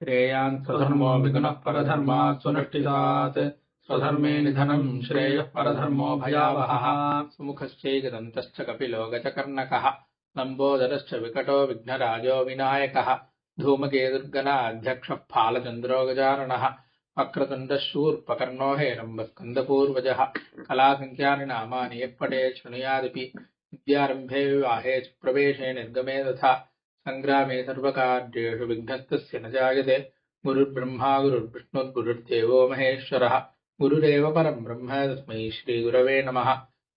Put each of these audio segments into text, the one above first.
श्रेयान् स्वधर्मो विगुणः परधर्मात् सुनिष्ठितात् स्वधर्मे निधनं श्रेयः परधर्मो भयावहः सुमुखश्चैकदन्तश्च कपिलो गजकर्णकः लम्बोदरश्च विकटो विघ्नराजो विनायकः धूमकेतुर्गणाध्यक्षः फालचन्द्रो गजाननः वक्रतुण्डः शूर्पकर्णो हेरम्बस्कन्दपूर्वजः कलासङ्ख्यानि नामानि यः पठेत् शृणुयादपि विद्यारम्भे विवाहे च प्रवेशे निर्गमे तथा संग्रामे सर्वकार्येषु विघ्नस्तस्य न जायते गुरुर्ब्रह्मा गुरुर्विष्णुर्गुरुर्देवो महेश्वरः गुरुरेव परं ब्रह्म तस्मै श्रीगुरवे नमः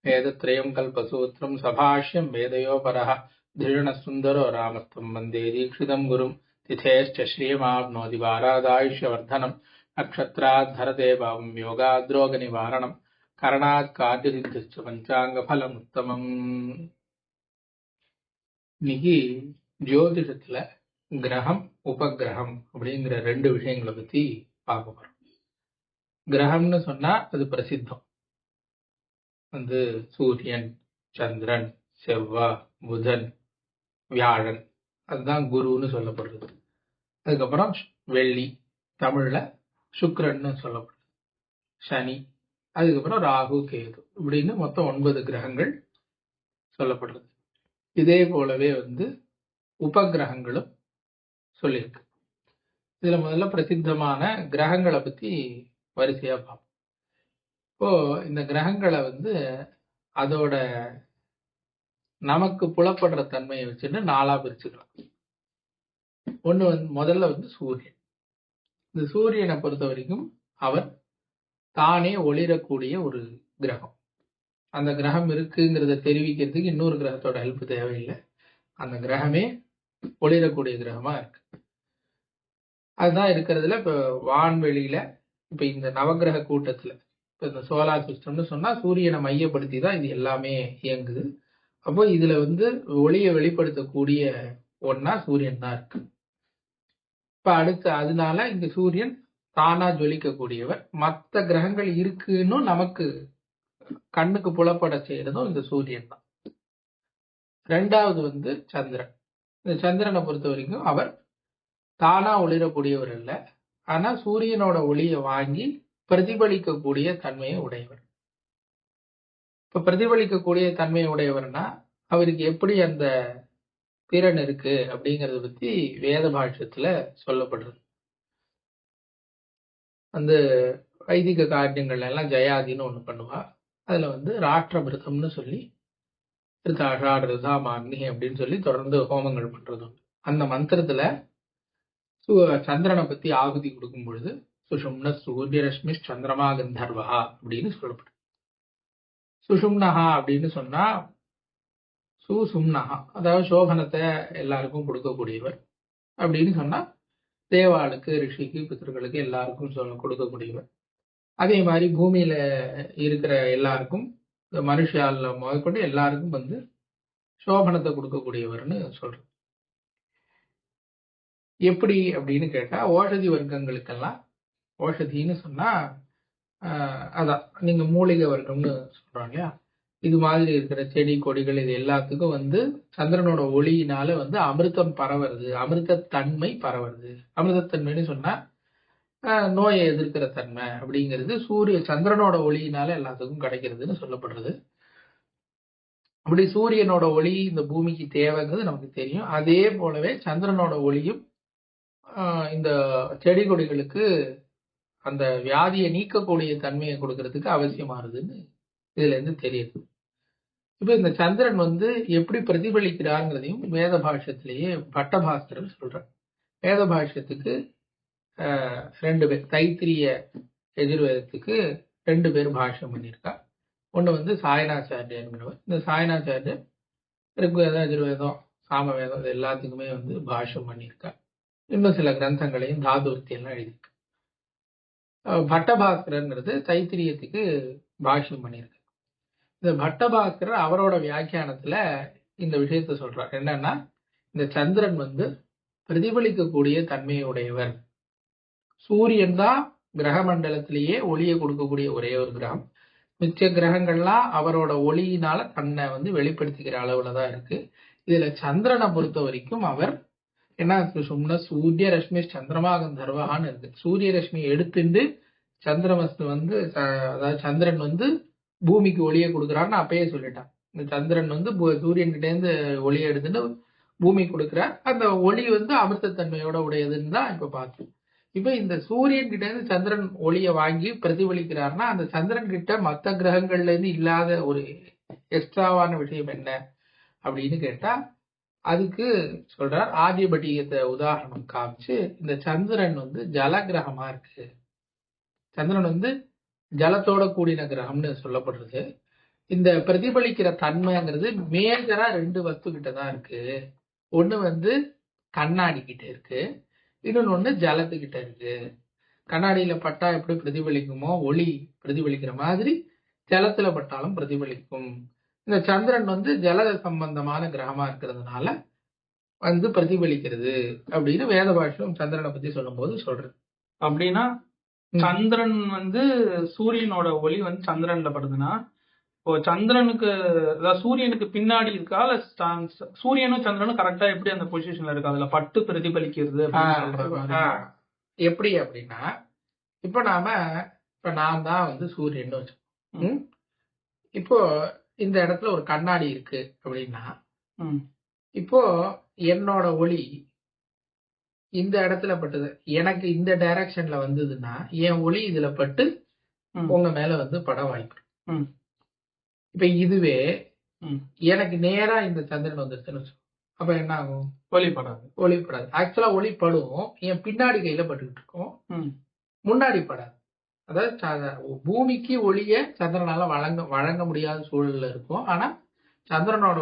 वेदत्रयं कल्पसूत्रं सभाष्यं वेदयोपरः धृषणसुन्दरो रामस्तं वन्दे दीक्षितं गुरुं तिथेश्च श्रियमाप्नोति वारादायुष्यवर्धनं नक्षत्राद्धरते भावं योगाद्रोगनिवारणं करणात् कार्यसिद्धिश्च पञ्चाङ्गफलमुत्तमम् இன்னைக்கு ஜோதிடத்துல கிரகம் உபகிரகம் அப்படிங்கிற ரெண்டு விஷயங்களை பத்தி பார்க்க போறோம். கிரகம்னு சொன்னா அது பிரசித்தம். சூரியன், சந்திரன், செவ்வாய், புதன், வியாழன், அதுதான் குருன்னு சொல்லப்படுறது. அதுக்கப்புறம் வெள்ளி, தமிழ்ல சுக்கிரன்னு சொல்லப்படுது, சனி, அதுக்கப்புறம் ராகு, கேது, இப்படின்னு மொத்தம் 9 கிரகங்கள் சொல்லப்படுறது. இதே போலவே உபகிரகங்களும் சொல்லியிருக்கு. இதுல முதல்ல பிரசித்தமான கிரகங்களை பத்தி வரிசையா பார்ப்போம். இப்போ இந்த கிரகங்களை அதோட நமக்கு புலப்படுற தன்மையை வச்சுட்டு 4ஆ பிரிச்சுக்கலாம். ஒண்ணு முதல்ல சூரியன். இந்த சூரியனை பொறுத்த வரைக்கும் அவர் தானே ஒளிரக்கூடிய ஒரு கிரகம். அந்த கிரகம் இருக்குங்கிறத தெரிவிக்கிறதுக்கு இன்னொரு கிரகத்தோட ஹெல்ப் தேவையில்லை. அந்த கிரகமே ஒளிரக்கூடிய கிரகமா இருக்கு. அதுதான் இருக்கிறதுல இப்ப வான்வெளியில இப்ப இந்த நவகிரக கூட்டத்துல இப்ப இந்த சோலார் சிஸ்டம்னு சொன்னா சூரியனை மையப்படுத்தி தான் இது எல்லாமே இயங்குது. அப்போ இதுல ஒளியை வெளிப்படுத்தக்கூடிய ஒன்னா சூரியன் தான் இருக்கு. இப்ப அடுத்து அதனால இங்க சூரியன் தானா ஜொலிக்கக்கூடியவர். மற்ற கிரகங்கள் இருக்குன்னு நமக்கு கண்ணுக்கு புலப்பட செய்யறதும் இந்த சூரியன் தான். ரெண்டாவது சந்திரன். இந்த சந்திரனை பொறுத்த வரைக்கும் அவர் தானா ஒளிரக்கூடியவர் அல்ல, ஆனா சூரியனோட ஒளியை வாங்கி பிரதிபலிக்கக்கூடிய தன்மையை உடையவர். இப்ப பிரதிபலிக்கக்கூடிய தன்மையை உடையவர்னா அவருக்கு எப்படி அந்த திறன் இருக்கு அப்படிங்கறத பத்தி வேத பாஷ்யத்துல சொல்லப்படுறது. அந்த வைதிக காரியங்கள் எல்லாம் ஜெயாதின்னு ஒண்ணு பண்ணுவா. அதுல ராஷ்டிரபிரதம்னு சொல்லி ரிதாமாக்னி அப்படின்னு சொல்லி தொடர்ந்து ஹோமங்கள் பண்றது. அந்த மந்திரத்துல சந்திரனை பத்தி ஆகுதி கொடுக்கும் பொழுது சுஷும்ன சூரியரஷ்மி சந்திரமா கந்தர்வா அப்படின்னு சொல்லப்படும். சுஷும்னஹா அப்படின்னு சொன்னா சுசும்னஹா, அதாவது சோபனத்தை எல்லாருக்கும் கொடுக்கக்கூடியவர் அப்படின்னு சொன்னா தேவாளுக்கு, ரிஷிக்கு, பித்தர்களுக்கு எல்லாருக்கும் கொடுக்கக்கூடியவர். அதே மாதிரி பூமியில இருக்கிற எல்லாருக்கும், மனுஷால முதற்கொண்டு எல்லாருக்கும் சோபனத்தை கொடுக்கக்கூடியவர்னு சொல்றது. எப்படி அப்படின்னு கேட்டா ஓஷதி வர்க்கங்களுக்கெல்லாம், ஓஷதின்னு சொன்னா அதான் நீங்க மூலிகை வர்க்கம்னு சொல்றோம் இல்லையா, இது மாதிரி இருக்கிற செடி கொடிகள் இது எல்லாத்துக்கும் சந்திரனோட ஒளியினால அமிர்தம் பரவுறது, அமிர்தத்தன்மை பரவுறது. அமிர்தத்தன்மைன்னு சொன்னா நோயை எதிர்க்கிற தன்மை அப்படிங்கிறது சந்திரனோட ஒளியினால எல்லாத்துக்கும் கிடைக்கிறதுன்னு சொல்லப்படுறது. அப்படி சூரியனோட ஒளி இந்த பூமிக்கு தேவைங்கிறது நமக்கு தெரியும். அதே போலவே சந்திரனோட ஒளியும் இந்த செடி கொடிகளுக்கு அந்த வியாதியை நீக்கக்கூடிய தன்மையை கொடுக்கறதுக்கு அவசியமானதுன்னு இதுல இருந்து தெரியுது. இப்ப இந்த சந்திரன் எப்படி பிரதிபலிக்கிறாங்கிறதையும் வேத பாஷ்யத்திலேயே பட்டபாஸ்கரன் சொல்றார். வேத பாஷ்யத்துக்கு 2 பேர், தைத்திரிய எதிர்வேதத்துக்கு 2 பேர் பாஷ்யம் பண்ணியிருக்கா. ஒண்ணு சாயனாச்சாரியங்கிறவர். இந்த சாயனாச்சாரியர் ரிக்வேதம், எதிர்வேதம், சாமவேதம் இது எல்லாத்துக்குமே பாஷ்யம் பண்ணியிருக்கா. இன்னும் சில கிரந்தங்களையும் தாதுவர்த்தி எல்லாம் எழுதியிருக்கு. பட்டபாஸ்கரங்கிறது தைத்திரியத்துக்கு பாஷ்யம் பண்ணியிருக்கு. இந்த பட்டபாஸ்கரர் அவரோட வியாக்கியானத்துல இந்த விஷயத்த சொல்றார். என்னன்னா, இந்த சந்திரன் பிரதிபலிக்கக்கூடிய தன்மையுடையவர். சூரியன் தான் கிரக மண்டலத்திலேயே ஒளியை கொடுக்கக்கூடிய ஒரே ஒரு கிரகம். மிச்ச கிரகங்கள்லாம் அவரோட ஒளியினால தன்னை வெளிப்படுத்திக்கிற அளவுலதான் இருக்கு. இதுல சந்திரனை பொறுத்த வரைக்கும் அவர் என்ன சொன்னா சூரிய ரஷ்மி சந்திரமா கந்தர்வான்னு இருக்கு. சூரிய ரஷ்மி எடுத்துட்டு சந்திரமஸ்து வந்து அதாவது சந்திரன் வந்து பூமிக்கு ஒளியை கொடுக்குறான்னு அப்பயே சொல்லிட்டான். இந்த சந்திரன் வந்து சூரியன் கிட்ட இருந்து ஒளியை எடுத்துட்டு பூமி கொடுக்குற அந்த ஒளி வந்து அமிர்தத்தன்மையோட உடையதுன்னு தான் இப்ப பார்த்தோம். இப்ப இந்த சூரியன் கிட்ட இருந்து சந்திரன் ஒளியை வாங்கி பிரதிபலிக்கிறாருன்னா அந்த சந்திரன் கிட்ட மற்ற கிரகங்கள்ல இருந்து இல்லாத ஒரு எக்ஸ்ட்ராவான விஷயம் என்ன அப்படின்னு கேட்டா அதுக்கு சொல்றார். ஆதிபட்டியத்தை உதாரணம் காமிச்சு இந்த சந்திரன் வந்து ஜல கிரகமா இருக்கு. சந்திரன் வந்து ஜலத்தோட கூடின கிரகம்னு சொல்லப்படுறது. இந்த பிரதிபலிக்கிற தன்மைங்கிறது மேஜரா 2 வஸ்து கிட்ட தான் இருக்கு. ஒண்ணு வந்து கண்ணாடி கிட்ட இருக்கு, இன்னொன்னு ஒண்ணு ஜலத்துக்கிட்ட இருக்கு. கண்ணாடியில பட்டா எப்படி பிரதிபலிக்குமோ ஒளி பிரதிபலிக்கிற மாதிரி ஜலத்துல பட்டாலும் பிரதிபலிக்கும். இந்த சந்திரன் வந்து ஜல சம்பந்தமான கிரகமா இருக்கிறதுனால வந்து பிரதிபலிக்கிறது அப்படின்னு வேத பாஷ்யம் சந்திரனை பத்தி சொல்லும் போது சொல்றது. அப்படின்னா சந்திரன் வந்து சூரியனோட ஒளி வந்து சந்திரன்ல படுதுன்னா இப்போ சந்திரனுக்கு அதாவது சூரியனுக்கு பின்னாடி இருக்கா இல்ல சூரியனும் சந்திரனும் கரெக்டா எப்படி அந்த பொசிஷன்ல இருக்கு அதுல பட்டு பிரதிபலிக்கிறது எப்படி அப்படின்னா இப்ப நான் தான் வந்து சூரியன் வச்சோம். இப்போ இந்த இடத்துல ஒரு கண்ணாடி இருக்கு அப்படின்னா இப்போ என்னோட ஒளி இந்த இடத்துல பட்டது எனக்கு இந்த டைரக்ஷன்ல வந்ததுன்னா என் ஒளி இதுல பட்டு உங்க மேல வந்து பட வாய்ப்பு. இப்ப இதுவே எனக்கு நேரா இந்த சந்திரன் வந்துருச்சுன்னு வச்சோம், அப்ப என்ன ஆகும்? ஒளிப்படாது. ஆக்சுவலா ஒளிப்படும், என் பின்னாடி கையில பட்டுக்கிட்டு இருக்கும், முன்னாடி படாது. அதாவது பூமிக்கு ஒளிய சந்திரனால வழங்க முடியாத சூழல்ல இருக்கும். ஆனா சந்திரனோட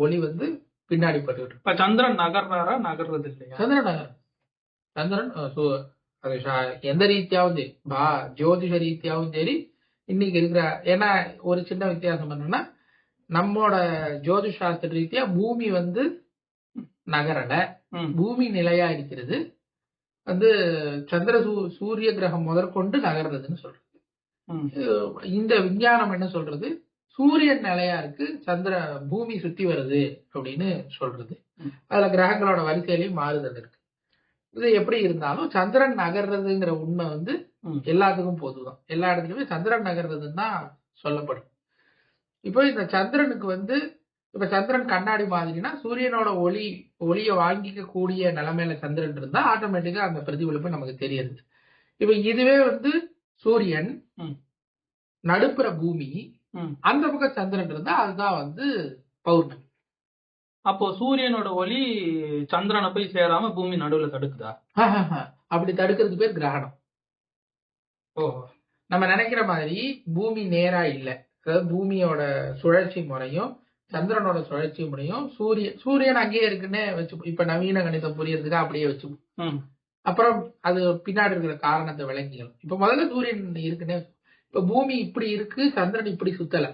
ஒளி வந்து பின்னாடி பட்டுக்கிட்டு. சந்திரன் நகர்றாரா நகர்றது இல்லையா? சந்திரன் எந்த ரீதியாவும் சரி, ஜோதிஷ ரீதியாவும் சரி இன்னைக்கு இருக்கிற, ஏன்னா ஒரு சின்ன வித்தியாசம் என்னன்னா நம்மோட ஜோதிஷாஸ்திர ரீதியா பூமி வந்து நகரல, பூமி நிலையா இருக்கிறது. வந்து சந்திர சூரிய கிரகம் முதற்கொண்டு நகர்றதுன்னு சொல்றது. இந்த விஞ்ஞானம் என்ன சொல்றது? சூரியன் நிலையா இருக்கு, பூமி சுத்தி வருது அப்படின்னு சொல்றது. அதுல கிரகங்களோட வரிசையிலையும் மாறுதல் இருக்கு. இது எப்படி இருந்தாலும் சந்திரன் நகர்றதுங்கிற உண்மை வந்து எல்லாத்துக்கும் பொதுதான். எல்லா இடத்துலயுமே சந்திரன் நகர்றதுன்னு தான் சொல்லப்படும். இப்போ இந்த சந்திரனுக்கு வந்து இப்ப சந்திரன் கண்ணாடி மாதிரினா சூரியனோட ஒளியை வாங்கிக்க கூடிய நிலைமையில சந்திரன் இருந்தா ஆட்டோமேட்டிக்கா அந்த பிரதிபலிப்பு நமக்கு தெரியுது. இப்ப இதுவே வந்து சூரியன் நடுப்புற பூமி, அந்த பக்கம் சந்திரன் இருந்தா அதுதான் வந்து பௌர்ணமி. அப்போ சூரியனோட ஒளி சந்திரனை போய் சேராம பூமி நடுவுல தடுக்குதா? அப்படி தடுக்கிறதுக்கு பேர் கிரகணம். நம்ம நினைக்கிற மாதிரி பூமி நேரா இல்ல. அதாவது பூமியோட சுழற்சி முறையும் சந்திரனோட சுழற்சி முறையும் சூரியன் அங்கேயே இருக்குன்னு வச்சு, இப்ப நவீன கணிதம் புரியறதுக்கு அப்படியே வச்சு அப்புறம் அது பின்னாடி இருக்கிற காரணத்தை விளங்கிடும். இப்ப முதல்ல சூரியன் இருக்குன்னு, இப்ப பூமி இப்படி இருக்கு, சந்திரன் இப்படி சுத்தல.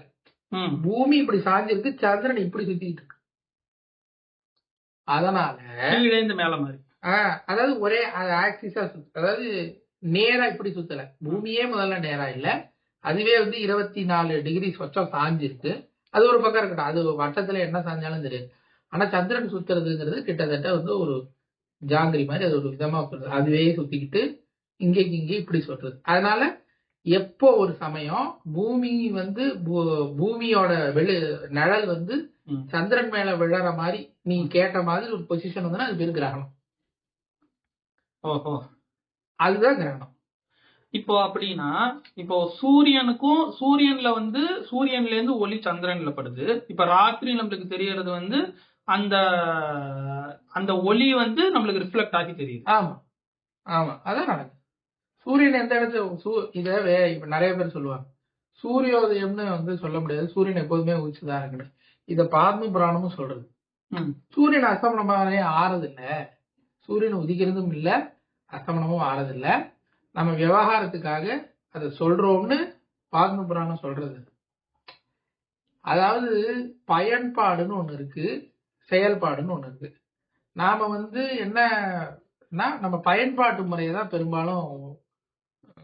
பூமி இப்படி சாஞ்சிருக்கு, சந்திரன் இப்படி சுத்திட்டு இருக்கு. அதனால மேல மாதிரி அதாவது ஒரே ஆக்சிஸா அதாவது நேரா இப்படி சுத்தல. பூமியே முதல்ல நேரா இல்ல, அதுவே வந்து 24 டிகிரி சொச்சம் சாஞ்சிருக்கு. அது ஒரு பக்கம் இருக்கட்டும், அது வட்டத்துல என்ன சாஞ்சாலும் தெரியாது. ஆனா சந்திரன் சுத்துறதுங்கிறது கிட்டத்தட்ட வந்து ஒரு ஜாங்கிரி மாதிரி, அது ஒரு விதமா சொல்றது. அதுவே சுத்திக்கிட்டு இங்கேக்கு இங்கே இப்படி சொல்றது. அதனால எப்போ ஒரு சமயம் பூமி வந்து பூமியோட நிழல் வந்து சந்திரன் மேல விழற மாதிரி நீ கேட்ட மாதிரி ஒரு பொசிஷன் வந்து அது பேரு கிரகணம். அதுதான் கிரகணம். இப்போ அப்படின்னா இப்போ சூரியன்ல வந்து சூரியன்ல இருந்து ஒளி சந்திரன்ல படுது. இப்ப ராத்திரி நம்மளுக்கு தெரியறது வந்து அந்த அந்த ஒளி வந்து நம்மளுக்கு ரிஃப்ளெக்ட் ஆகி தெரியுது. ஆமா ஆமா, அதான் நடக்குது. சூரியன் எந்த இடத்துல இப்ப நிறைய பேர் சொல்லுவாங்க சூரியோதயம்னு வந்து சொல்ல முடியாது, சூரியன் எப்போதுமே உச்சிதான் இருக்குன்னு. இத பாத்ம புராணமும் சொல்றது. சூரியன் அஸ்தமனமாவே ஆறது இல்ல, சூரியன் உதிக்கிறதும் இல்ல, அஸ்தமனமும் ஆறது இல்ல. நம்ம விவகாரத்துக்காக அதை சொல்றோம்னு பாத்ம புராணம் சொல்றது. அதாவது பயன்பாடுன்னு ஒண்ணு இருக்கு, செயல்பாடுன்னு ஒண்ணு இருக்கு. நாம வந்து என்னன்னா நம்ம பயன்பாட்டு முறையை தான் பெரும்பாலும்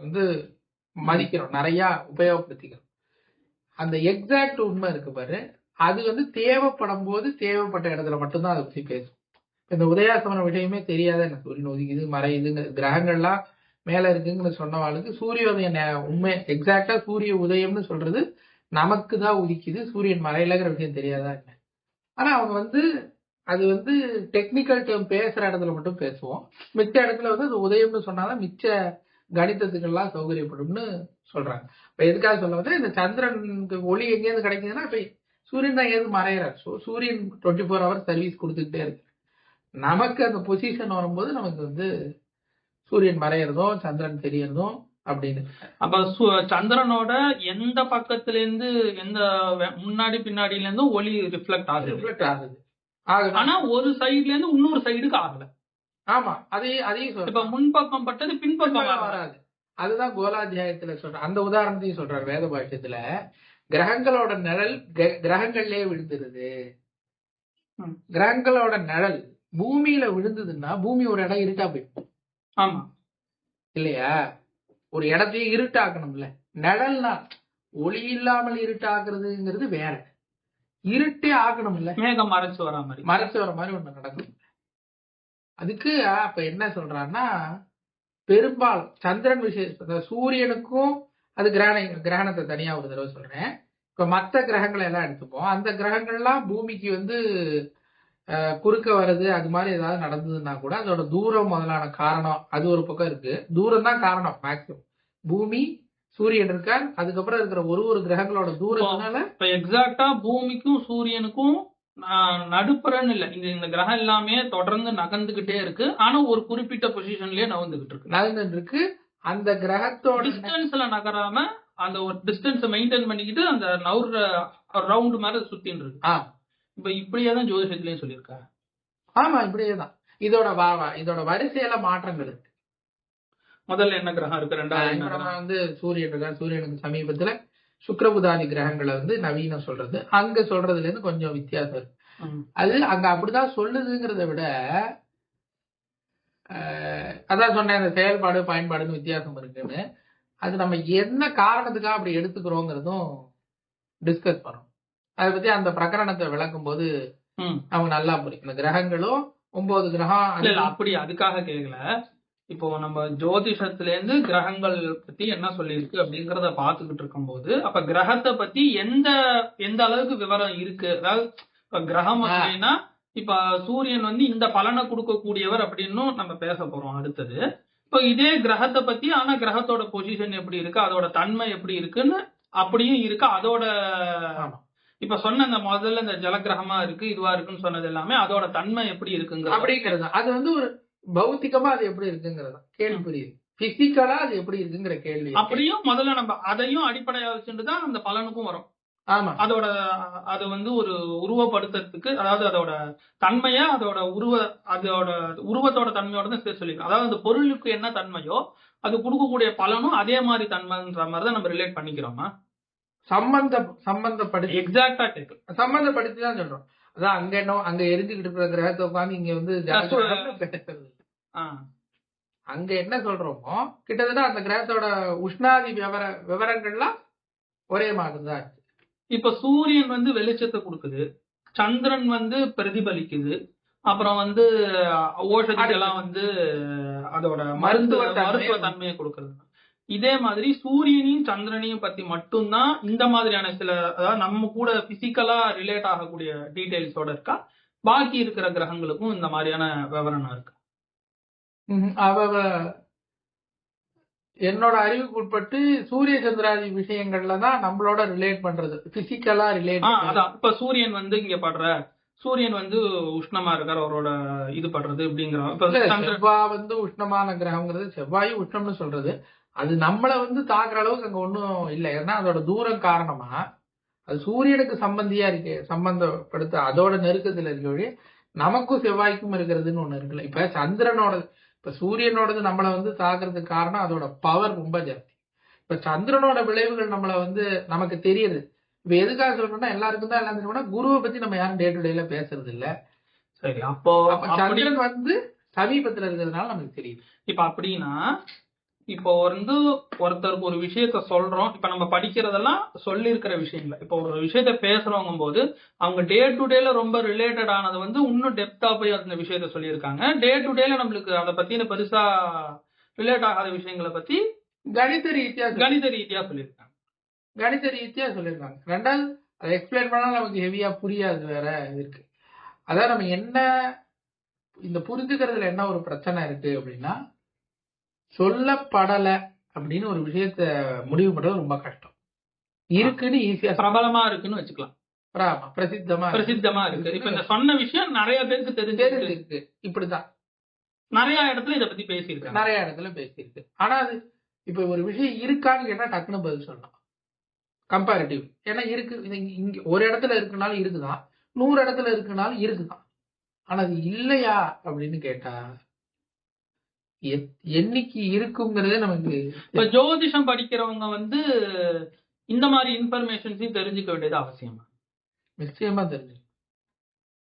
வந்து மதிக்கிறோம், நிறைய உபயோகப்படுத்திக்கிறோம். அந்த எக்ஸாக்ட் உண்மை இருக்கு பாரு, அது வந்து தேவைப்படும் போது தேவைப்பட்ட இடத்துல மட்டும்தான் அதை பத்தி பேசும். இந்த உதயாஸ்தமன விஷயமே தெரியாத எனக்கு சூரியன் உதிக்குது மறையுதுங்க கிரகங்கள்லாம் மேல இருக்குங்கிற சொன்னவாளுக்கு சூரியோதயம் உண்மை எக்ஸாக்டா சூரிய உதயம்னு சொல்றது நமக்கு தான் உதிக்குது சூரியன் மறையலங்கிற விஷயம் தெரியாதா என்ன. ஆனா அவங்க வந்து அது வந்து டெக்னிக்கல் டேர்ம் பேசுற இடத்துல மட்டும் பேசுவோம். மிச்ச இடத்துல வந்து அது உதயம்னு சொன்னாதான் மிச்ச கணிதத்துக்கெல்லாம் சௌகரியப்படும்னு சொல்றாங்க. இப்ப எதுக்காக சொல்ல வந்து இந்த சந்திரனுக்கு ஒளி எங்கேயிருந்து கிடைக்குதுன்னா இப்ப சூரியன் தான் ஏது மறையிறார். சூரியன் 24 ஹவர்ஸ் சர்வீஸ் கொடுத்துக்கிட்டே இருக்கு. நமக்கு அந்த பொசிஷன் வரும்போது நமக்கு வந்து சூரியன் மறையிறதும் சந்திரன் தெரியறதும் அப்படின்னு. அப்ப சந்திரனோட எந்த பக்கத்துல இருந்து எந்த முன்னாடி பின்னாடில இருந்தும் ஒளி ரிஃப்ளெக்ட் ஆகுது. ஆனா ஒரு சைடுல இருந்து இன்னொரு சைடுக்கு ஆகல. ஆமா, அதையும் சொல்ற. இப்ப முன்பக்கம் பட்டது பின்பக்கம் வராது. அதுதான் கோலாத்தியாயத்துல சொல்ற அந்த உதாரணத்தையும் சொல்றாரு வேத பாஷ்யத்துல. கிரகங்களோட நிழல் கிரகங்கள்லயே விழுந்துருது. கிரகங்களோட நிழல் பூமியில விழுந்ததுன்னா பூமி ஒரு இடம் இருட்டா போயிடும். ஆமா இல்லையா? ஒரு இடத்தையும் இருட்டாக்கணும்ல. நிழல்னா ஒளி இல்லாமல் இருட்டாக்குறதுங்கிறது வேற. இருட்டே ஆகணும் இல்ல, மேகம் மறைச்சு வர மாதிரி ஒண்ணு நடக்கும். அதுக்கு அப்ப என்ன சொல்றான்னா பெரும்பாலும் சந்திரன் விஷயம் சூரியனுக்கும் அது கிரகணத்தை தனியா ஒரு தடவை சொல்றேன். இப்ப மற்ற கிரகங்களை எல்லாம் எடுத்துப்போம். அந்த கிரகங்கள்லாம் பூமிக்கு வந்து குறுக்க வருது அது மாதிரி ஏதாவது நடந்ததுன்னா கூட அதோட தூரம் முதலான காரணம் அது ஒரு பக்கம் இருக்கு. தூரம் தான் காரணம் மேக்சிமம். பூமி சூரியன் இருக்கார், அதுக்கப்புறம் இருக்கிற ஒரு கிரகங்களோட தூரத்தினால இப்ப எக்ஸாக்டா பூமிக்கும் சூரியனுக்கும் நடுப்புறன்னு இல்ல, இந்த கிரகம் எல்லாமே தொடர்ந்து நகர்ந்துகிட்டே இருக்கு. ஆனா ஒரு குறிப்பிட்ட பொசிஷன்லயே நகர்ந்துட்டு இருக்கு. அந்த கிரகத்தோட டிஸ்டன்ஸ்ல நகராம அந்த ஒரு டிஸ்டன்ஸ் மெயின்டைன் பண்ணிக்கிட்டு அந்த நவுற ரவுண்ட் மாதிரி சுத்தின்னு இருக்கு. இப்ப இப்படியேதான் ஜோதிஷத்திலயும் சொல்லியிருக்காங்க. ஆமா, இப்படியேதான். இதோட வரிசையில மாற்றங்கள் இருக்கு. முதல்ல என்ன கிரகம் இருக்கு, ரெண்டாவது வந்து சூரியன் இருக்கா. சூரியனுக்கு சமீபத்துல சுக்கிரபுதாதி கிரகங்களை வந்து நவீனம் சொல்றது, அங்க சொல்றதுல இருந்து கொஞ்சம் வித்தியாசம் இருக்கு. அது அங்க அப்படிதான் சொல்லுதுங்கிறத விட அதான் சொன்னேன் அந்த செயல்பாடு பயன்பாடுன்னு வித்தியாசம் இருக்குன்னு. அது நம்ம என்ன காரணத்துக்காக அப்படி எடுத்துக்கிறோங்கிறதும் டிஸ்கஸ் பண்ணணும். அதை பத்தி அந்த பிரகரணத்தை விளக்கும் போது அவங்க நல்லா புரியும். இந்த கிரகங்களும் 9 கிரகம் அப்படி அதுக்காக கேட்கல. இப்போ நம்ம ஜோதிஷத்துல இருந்து கிரகங்கள் பத்தி என்ன சொல்லியிருக்கு அப்படிங்கறத பாத்துக்கிட்டு இருக்கும் போது அப்ப கிரகத்தை பத்தி எந்த அளவுக்கு விவரம் இருக்கு. அதாவது இப்ப கிரகம் அப்படின்னா இப்ப சூரியன் வந்து இந்த பலனை கொடுக்கக்கூடியவர் அப்படின்னு நம்ம பேச போறோம் அடுத்தது. இப்ப இதே கிரகத்தை பத்தி ஆனா கிரகத்தோட பொசிஷன் எப்படி இருக்கு, அதோட தன்மை எப்படி இருக்குன்னு அப்படியும் இருக்கு. அதோட இப்ப சொன்ன இந்த முதல்ல இந்த ஜலகிரகமா இருக்கு இதுவா இருக்குன்னு சொன்னது எல்லாமே அதோட தன்மை எப்படி இருக்குங்க அப்படிங்கிறது. அது வந்து ஒரு பௌத்திகமா அது எப்படி இருக்குங்கிறது கேள்வி புரியுது. பிசிக்கலா அது எப்படி இருக்குங்கிற கேள்வி. அப்படியும் முதல்ல நம்ம அதையும் அடிப்படையா வச்சுட்டுதான் அந்த பலனுக்கும் வரும். ஆமா, அது வந்து ஒரு உருவப்படுத்துறதுக்கு, அதாவது அதோட தன்மைய அதோட உருவத்தோட தன்மையோட தான் சேர்த்து சொல்லிக்கலாம். அதாவது அந்த பொருளுக்கு என்ன தன்மையோ அது கொடுக்கக்கூடிய பலனும் அதே மாதிரி தன்மைன்ற மாதிரி தான் நம்ம ரிலேட் பண்ணிக்கிறோமா? சம்பந்தப்படுத்தி எக்ஸாக்டா கேட்கல, சம்பந்தப்படுத்தி தான் சொல்றோம். அதான் அங்க எரிஞ்சுக்கிட்டு இருக்கிற கிரகத்தை உட்காந்து இங்க வந்து அங்க என்ன சொல்றோமோ கிட்டத்தட்ட அந்த கிரகத்தோட உஷ்ணாதி விவரங்கள்லாம் ஒரே மாதிரி தான். இப்ப சூரியன் வந்து வெளிச்சத்தை கொடுக்குது, சந்திரன் வந்து பிரதிபலிக்குது, அப்புறம் வந்து ஓஷதிகள்லாம் வந்து அதோட மருத்துவ தன்மையை கொடுக்கறது. இதே மாதிரி சூரியனையும் சந்திரனையும் பத்தி மட்டும்தான் இந்த மாதிரியான சில, அதாவது நம்ம கூட பிசிக்கலா ரிலேட் ஆகக்கூடிய டீடைல்ஸோட இருக்கா? பாக்கி இருக்கிற கிரகங்களுக்கும் இந்த மாதிரியான விவரணம் இருக்கு? என்னோட அறிவுக்கு உட்பட்டு சூரிய சந்திராதி விஷயங்கள்ல தான் நம்மளோட ரிலேட் பண்றது, பிசிக்கலா ரிலேட். அதான் இப்ப சூரியன் வந்து இங்க படுற சூரியன் வந்து உஷ்ணமா இருக்கார், அவரோட இது படுறது அப்படிங்கிற. செவ்வாய் வந்து உஷ்ணமான கிரகம்ங்கிறது, செவ்வாயும் உஷ்ணம்னு சொல்றது, அது நம்மள வந்து தாக்குற அளவுக்கு அங்க ஒன்றும் இல்லை. ஏன்னா அதோட தூரம் காரணமா அது சூரியனுக்கு சம்பந்தப்படுத்த அதோட நெருக்கத்துல இருக்க நமக்கும் செவ்வாய்க்கும் இருக்கிறதுன்னு ஒண்ணு இருக்குல்ல. இப்ப சந்திரனோட இப்ப சூரியனோடது நம்மளை வந்து தாக்குறதுக்கு காரணம் அதோட பவர் ரொம்ப ஜாஸ்தி. இப்ப சந்திரனோட விளைவுகள் நம்மள வந்து நமக்கு தெரியுது. இப்ப எதுக்காக சொல்லணும்னா எல்லாருக்கும் தான் எல்லாம் தெரியும்னா குருவை பத்தி நம்ம யாரும் டே டு டேல பேசுறது இல்ல. சரி, அப்போ சந்திரன் வந்து சமீபத்துல இருக்கிறதுனால நமக்கு தெரியுது. இப்ப அப்படின்னா இப்போ வந்து ஒருத்தருக்கு ஒரு விஷயத்த சொல்றோம். இப்ப நம்ம படிக்கிறதெல்லாம் சொல்லி இருக்கிற விஷயங்கள். இப்போ ஒரு விஷயத்த பேசுறவங்க போது அவங்க டே டு டேல ரொம்ப ரிலேட்டட் ஆனது வந்து இன்னும் டெப்தா போய் அந்த விஷயத்த சொல்லியிருக்காங்க. டே டு டேல நம்மளுக்கு அதை பத்தின பெருசா ரிலேட் ஆகாத விஷயங்களை பத்தி கணித ரீதியா சொல்லியிருக்காங்க. கணித ரீதியா சொல்லியிருக்காங்க. ரெண்டாவது அதை எக்ஸ்பிளைன் பண்ணா நமக்கு ஹெவியா புரியாது, வேற இருக்கு. அதான் நம்ம என்ன இந்த புரிஞ்சுக்கிறதுல என்ன ஒரு பிரச்சனை இருக்கு அப்படின்னா, சொல்லப்படலை அப்படின்னு ஒரு விஷயத்த முடிவு பண்றது ரொம்ப கஷ்டம். இருக்குன்னு ஈஸியா பிரபலமா இருக்குன்னு வச்சுக்கலாம். பிரசித்தமா இருக்கு. இப்ப இந்த சொன்ன விஷயம் நிறைய பேருக்கு தெரிஞ்சிருக்கு. இப்படிதான் நிறைய இடத்துல இதை பத்தி பேசியிருக்காங்க. நிறைய இடத்துல பேசியிருக்கு. ஆனா அது இப்ப ஒரு விஷயம் இருக்கான்னு கேட்டா டக்குன்னு பதில் சொல்லலாம். கம்பேரிட்டிவ். ஏன்னா இருக்கு, இங்க ஒரு இடத்துல இருக்குனாலும் இருக்குதான், 100 இடத்துல இருக்குனாலும் இருக்குதான். ஆனா அது இல்லையா அப்படின்னு கேட்டா என்னைக்கு இருக்குங்கிறது நமக்கு. இப்ப ஜோதிஷம் படிக்கிறவங்க வந்து இந்த மாதிரி இன்ஃபர்மேஷன்ஸையும் தெரிஞ்சுக்க வேண்டியது அவசியமா? நிச்சயமா தெரிஞ்சு.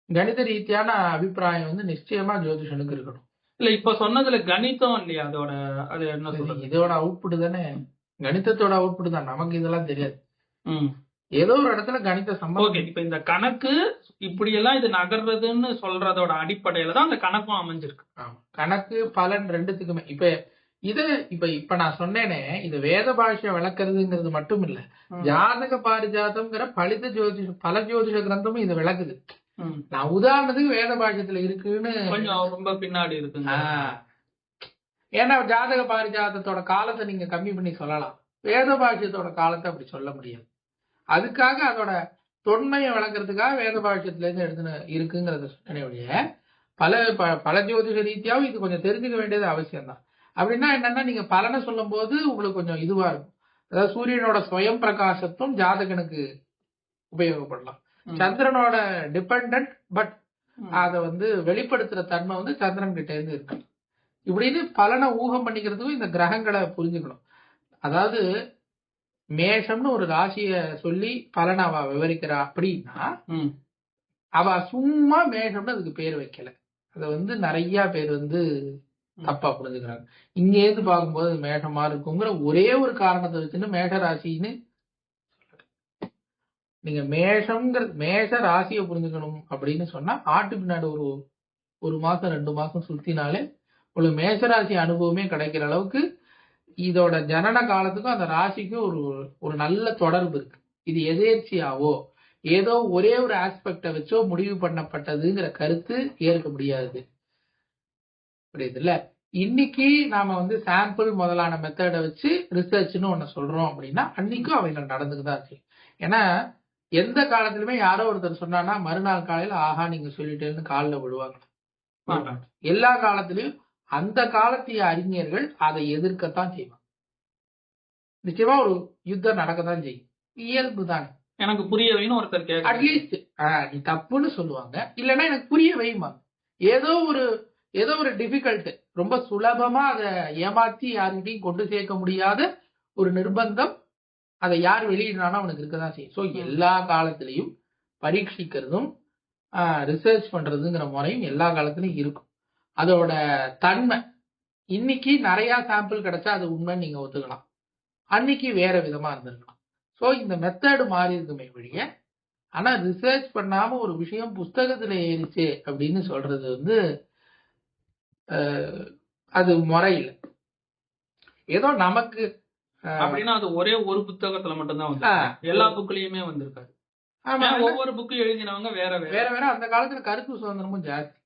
கணித ரீதியான அபிப்பிராயம் வந்து நிச்சயமா ஜோதிஷனுக்கு இருக்கணும். இல்ல இப்ப சொன்னதுல கணிதம் இல்லையா அதோட, அது என்ன சொல்றது, இதோட அவுட்புட் தானே, கணிதத்தோட அவுட்புட் தான். நமக்கு இதெல்லாம் தெரியாது. ஏதோ ஒரு இடத்துல கணித சம்பந்தம். இப்ப இந்த கணக்கு இப்படி எல்லாம் இது நகர்றதுன்னு சொல்றதோட அடிப்படையில தான் அந்த கணக்கும் அமைஞ்சிருக்கு. கணக்கு பலன் ரெண்டுத்துக்குமே. இப்ப நான் சொன்னேனே, இது வேத பாஷை விளக்குறதுங்கிறது மட்டும் இல்ல, ஜாதக பாரிஜாதம்ங்கிற பல ஜோதிஷ கிரந்தமும் இதை விளக்குது. நான் உதாரணத்துக்கு வேத பாஷ்யத்துல இருக்குன்னு கொஞ்சம் ரொம்ப பின்னாடி இருக்குங்க. ஏன்னா ஜாதக பாரிஜாதத்தோட காலத்தை நீங்க கம்மி பண்ணி சொல்லலாம், வேத பாஷ்யத்தோட காலத்தை அப்படி சொல்ல முடியாது. அதுக்காக அதோட தொன்மையை வளர்க்கறதுக்காக வேத பாஷ்யத்துல இருந்து எடுத்துன்னு இருக்குங்கிறத சொன்னேன். பல ஜோதிஷ ரீதியாவும் இது கொஞ்சம் தெரிஞ்சுக்க வேண்டியது அவசியம் தான். அப்படின்னா என்னன்னா, நீங்க பலனை சொல்லும் போது உங்களுக்கு கொஞ்சம் இதுவா இருக்கும். அதாவது சூரியனோட சுயம் பிரகாசத்தும் ஜாதகனுக்கு உபயோகப்படலாம். சந்திரனோட டிபெண்ட், பட் அதை வந்து வெளிப்படுத்துற தன்மை வந்து சந்திரன் கிட்ட இருந்து இருக்கு. இப்படின்னு பலனை ஊகம் பண்ணிக்கிறதுக்கும் இந்த கிரகங்களை புரிஞ்சுக்கணும். அதாவது மேஷம்னு ஒரு ராசிய சொல்லி பலனை அவ விவரிக்கிறா அப்படின்னா, அவ சும்மா மேஷம்னு அதுக்கு பேர் வைக்கல. அத வந்து நிறைய பேர் வந்து தப்பா புரிஞ்சுக்கிறாங்க. இங்க இருந்து பார்க்கும்போது மேஷமா இருக்குங்கிற ஒரே ஒரு காரணத்தை வச்சுன்னு மேஷ ராசின்னு நீங்க மேஷ ராசியை புரிஞ்சுக்கணும் அப்படின்னு சொன்னா, ஆட்டு பின்னாடி ஒரு மாசம் 2 மாசம் சுத்தினாலே உங்களுக்கு மேஷராசி அனுபவமே கிடைக்கிற அளவுக்கு இதோட ஜனன காலத்துக்கும் அந்த ராசிக்கும் ஒரு நல்ல தொடர்பு இருக்கு. இது எதேர்ச்சியாவோ ஏதோ ஒரே ஒரு ஆஸ்பெக்ட வச்சோ முடிவு பண்ணப்பட்டதுங்கிற கருத்து ஏற்க முடியாது. புரியுதுல்ல? இன்னைக்கு நாம வந்து சாம்பிள் முதலான மெத்தடை வச்சு ரிசர்ச்னு ஒண்ணு சொல்றோம் அப்படின்னா, அன்னைக்கும் அவைகள் நடந்துக்குதான் இருக்கு. ஏன்னா எந்த காலத்திலுமே யாரோ ஒருத்தர் சொன்னான்னா மறுநாள் காலையில ஆஹா நீங்க சொல்லிட்டேன்னு காலில் விழுவாங்க. எல்லா காலத்திலயும் அந்த காலத்திய அறிஞர்கள் அதை எதிர்க்கத்தான் செய்வாங்க. நிச்சயமா ஒரு யுத்தம் நடக்கத்தான் செய்யும், இயல்பு தானே. எனக்கு புரிய வைன்னு ஒருத்தர் கேட்க, அட்லீஸ்ட் நீ தப்புன்னு சொல்லுவாங்க, இல்லைன்னா எனக்கு புரிய வைமாங்க. ஏதோ ஒரு டிஃபிகல்ட், ரொம்ப சுலபமா அதை ஏமாத்தி யாருக்கிட்டையும் கொண்டு சேர்க்க முடியாத ஒரு நிர்பந்தம், அதை யார் வெளியிடறானோ அவனுக்கு இருக்கதான் செய்யும். ஸோ எல்லா காலத்திலையும் பரீட்சிக்கிறதும் ரிசர்ச் பண்றதுங்கிற முறையும் எல்லா காலத்திலையும் இருக்கும். அதோட தன்மை இன்னைக்கு நிறைய சாம்பிள் கிடைச்சா அது உண்மைன்னு நீங்க ஒத்துக்கலாம், அன்னைக்கு வேற விதமா இருந்திருக்கலாம். ஸோ இந்த மெத்தடு மாறி இருக்குமே வழிய, ஆனா ரிசர்ச் பண்ணாம ஒரு விஷயம் புஸ்தகத்துல ஏறிச்சு அப்படின்னு சொல்றது வந்து அது முறையில் ஏதோ நமக்கு அப்படின்னா அது ஒரே ஒரு புத்தகத்துல மட்டும்தான் வந்து, எல்லா புக்லயுமே வந்திருக்காரு. ஒவ்வொரு புக்கு எழுதினவங்க வேற வேற. அந்த காலத்துல கருத்து சுதந்திரமும் ஜாஸ்தி.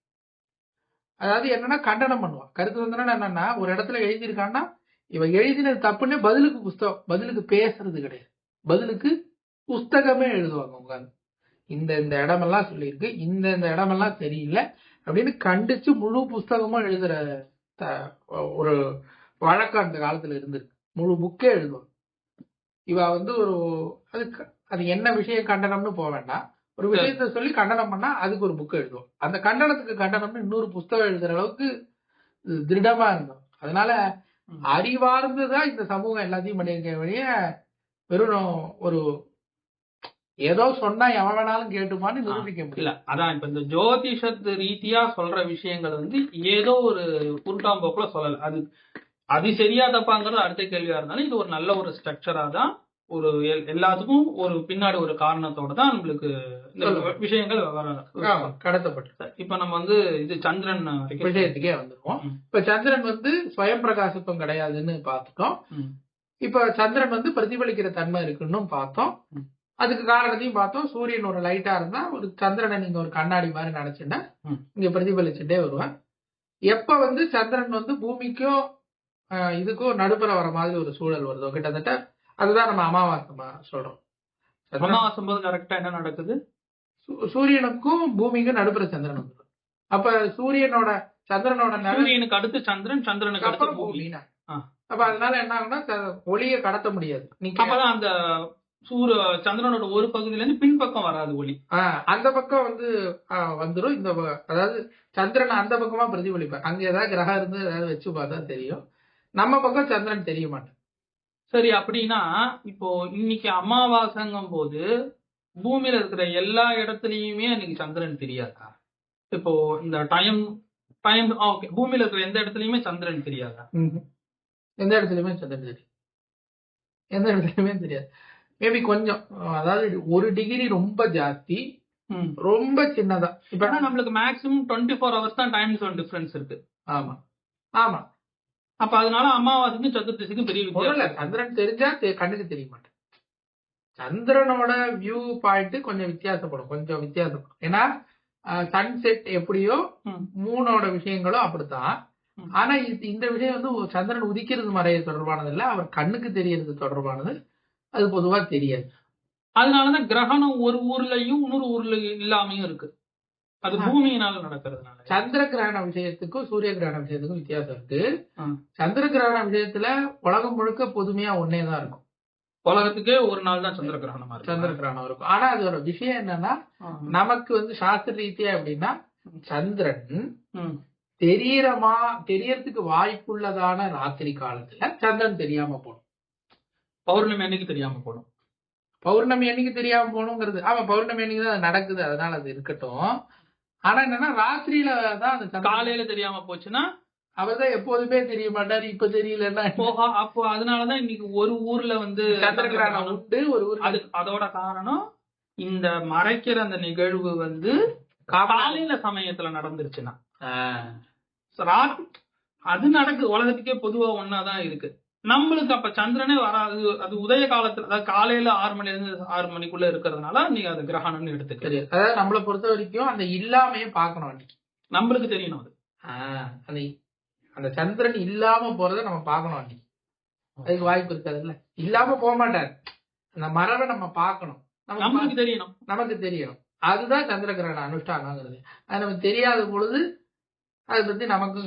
அதாவது என்னன்னா கண்டனம் பண்ணுவான். கருத்து சுதந்திரம் என்னன்னா, ஒரு இடத்துல எழுதியிருக்கான்னா இவன் எழுதினது தப்புன்னு பதிலுக்கு பேசுறது கிடையாது, பதிலுக்கு புஸ்தகமே எழுதுவாங்க உட்காந்து. இந்த இடமெல்லாம் சொல்லியிருக்கு, இந்த இடமெல்லாம் சரியில்லை அப்படின்னு கண்டிச்சு முழு புஸ்தகமும் எழுதுற ஒரு வழக்கம் அந்த காலத்துல இருந்திருக்கு. முழு புக்கே எழுதுவாங்க. இவ வந்து அது என்ன விஷயம் கண்டனம்னு போக வேண்டாம், ஒரு விஷயத்த சொல்லி கண்டனம் பண்ணா அதுக்கு ஒரு புக் எழுதுவோம். அந்த கண்டனத்துக்கு கண்டனம்னு இன்னொரு புஸ்தகம் எழுதுற அளவுக்கு திருடமா இருந்தோம். அதனால அறிவார்ந்துதான் இந்த சமூகம் எல்லாத்தையும் பண்ணியிருக்க வழிய வெறும் ஒரு ஏதோ சொன்னா எவன் வேணாலும் கேட்டுமான்னு நிரூபிக்க முடியல. அதான் இப்ப இந்த ஜோதிஷத்து ரீதியா சொல்ற விஷயங்கள் வந்து ஏதோ ஒரு உருட்டாம்போக்குல சொல்லல. அது அது சரியா தப்பாங்கிறது அடுத்த கேள்வியா இருந்தாலும் இது ஒரு நல்ல ஒரு ஸ்ட்ரக்சரா தான் ஒரு எல்லாத்துக்கும் ஒரு பின்னாடி ஒரு காரணத்தோட தான் நம்மளுக்கு இந்த விஷயங்கள் கடத்தப்பட்டு. இப்ப நம்ம வந்து இது சந்திரன் விஷயத்துக்கே வந்துருவோம். இப்ப சந்திரன் வந்து ஸ்வயம் பிரகாசத்துவம் கிடையாதுன்னு பார்த்துட்டோம். இப்ப சந்திரன் வந்து பிரதிபலிக்கிற தன்மை இருக்குன்னு பார்த்தோம். அதுக்கு காரணத்தையும் பார்த்தோம். சூரியன் ஒரு லைட்டா இருந்தா ஒரு சந்திரனை நீங்க ஒரு கண்ணாடி மாதிரி நினைச்சுட்டா இங்க பிரதிபலிச்சுட்டே வருவார். எப்ப வந்து சந்திரன் வந்து பூமிக்கும் இதுக்கும் நடுப்புற வர மாதிரி ஒரு சூழல் வருதோ கிட்டத்தட்ட அதுதான் நம்ம அமாவாசை சொல்றோம். அமாவாசை போது கரெக்டா என்ன நடக்குது? சூரியனுக்கும் பூமிக்கும் நடுப்புற சந்திரன் வந்துடும். அப்ப சூரியனோட சந்திரனோட சூரியனுக்கு அடுத்து சந்திரன், சந்திரனுக்கு அடுத்து பூமி. அப்ப அதனால என்ன ஆகும்னா ஒளியை கடத்த முடியாது. அப்பதான் அந்த சந்திரனோட ஒரு பகுதியில இருந்து பின்பக்கம் வராது ஒளி. அந்த பக்கம் வந்து வந்துடும். இந்த அதாவது சந்திரன் அந்த பக்கமா பிரதிபலிப்பார். அங்க ஏதாவது கிரகம் இருந்து ஏதாவது வச்சு பார்த்தா தெரியும். நம்ம பக்கம் சந்திரன் தெரிய மாட்டேன். சரி, அப்படின்னா இப்போ இன்னைக்கு அமாவாசைங்கும் போது பூமியில இருக்கிற எல்லா இடத்துலயுமே அன்னைக்கு சந்திரன் தெரியாதா? இப்போ இந்த டைம் ஓகே, பூமியில இருக்கிற எந்த இடத்துலயுமே சந்திரன் தெரியாதா? எந்த இடத்துலயுமே சந்திரன் தெரியும். எந்த இடத்துலயுமே தெரியாது. மேபி கொஞ்சம், அதாவது 1 டிகிரி ரொம்ப ஜாஸ்தி, ரொம்ப சின்னதா. இப்ப நம்மளுக்கு மேக்ஸிமம் 24 ஹவர்ஸ் தான் டைம் ஜோன் டிஃபரன்ஸ் இருக்கு. ஆமா ஆமா. அப்ப அதனால அமாவாசைக்கும் சதுர்தசிக்கும் பெரிய வித்தியாசம். சந்திரன் தெரிஞ்சா கண்ணுக்கு தெரிய மாட்டேன். சந்திரனோட வியூ பாயிண்ட் கொஞ்சம் வித்தியாசப்படும். ஏன்னா சன்செட் எப்படியோ மூணோட விஷயங்களும் அப்படித்தான். ஆனா இந்த விஷயம் வந்து சந்திரன் உதிக்கிறது மறைய தொடர்பானது இல்ல, அவர் கண்ணுக்கு தெரியறது தொடர்பானது. அது பொதுவா தெரியாது. அதனாலதான் கிரகணம் ஒரு ஊர்லயும் இன்னொரு ஊர்ல இல்லாமையும் இருக்கு. அது பூமியினால நடக்கிறதுனால. சந்திர கிரகண விஷயத்துக்கும் சூரிய கிரகண விஷயத்துக்கும் வித்தியாசம் இருக்கு. சந்திர கிரகண விஷயத்துல உலகம் முழுக்க பொதுமையா ஒன்னேதான் இருக்கும். உலகத்துக்கே ஒரு நாள் தான் சந்திர கிரகணமா இருக்கும். சந்திர கிரகணம் இருக்கும். ஆனா அதோட விஷயம் என்னன்னா, நமக்கு வந்து சாஸ்திர ரீதியா எப்படின்னா, சந்திரன் தெரியறதுக்கு வாய்ப்புள்ளதான ராத்திரி காலத்துல சந்திரன் தெரியாம போடும். பௌர்ணமி அன்னைக்கு தெரியாம போடும். பௌர்ணமி அன்னைக்கு தெரியாம போகணுங்கிறது. ஆமா, பௌர்ணமி அன்னைக்கு தான் அது நடக்குது, அதனால அது இருக்கட்டும். ஆனா என்னன்னா ராத்திரியில தான் அந்த காலையில தெரியாம போச்சுன்னா அவர் தான் எப்போதுமே தெரிய மாட்டாரு. இப்ப தெரியலன்னா அப்போ அதனாலதான் இன்னைக்கு ஒரு ஊர்ல வந்து சந்திர கிரகணம் உண்டு, ஒரு ஊர். அதோட காரணம் இந்த மறைக்கிற அந்த நிகழ்வு வந்து காலையில சமயத்துல நடந்துருச்சுன்னா அது நடக்குது. உலகத்துக்கே பொதுவா ஒன்னாதான் இருக்கு. நம்மளுக்கு அப்ப சந்திரனே வராது. அது உதய காலத்துல, அதாவது காலையில 6 மணில இருந்து 6 மணிக்குள்ள இருக்கிறதுனால நீங்க அது கிரகணம்னு எடுத்துக்க. அதாவது நம்மளை பொறுத்த வரைக்கும் அந்த இல்லாமையே பார்க்கணும். அன்னைக்கு நம்மளுக்கு தெரியணும் அது அந்த சந்திரன் இல்லாம போறத நம்ம பார்க்கணும். அன்னைக்கு அதுக்கு வாய்ப்பு இருக்காது இல்ல, இல்லாம போக மாட்டாரு. அந்த மரபை நம்ம பார்க்கணும், நமக்கு தெரியணும். அதுதான் சந்திர கிரகண அனுஷ்டானங்கிறது. அது நமக்கு தெரியாத பொழுது அதை பத்தி நமக்கு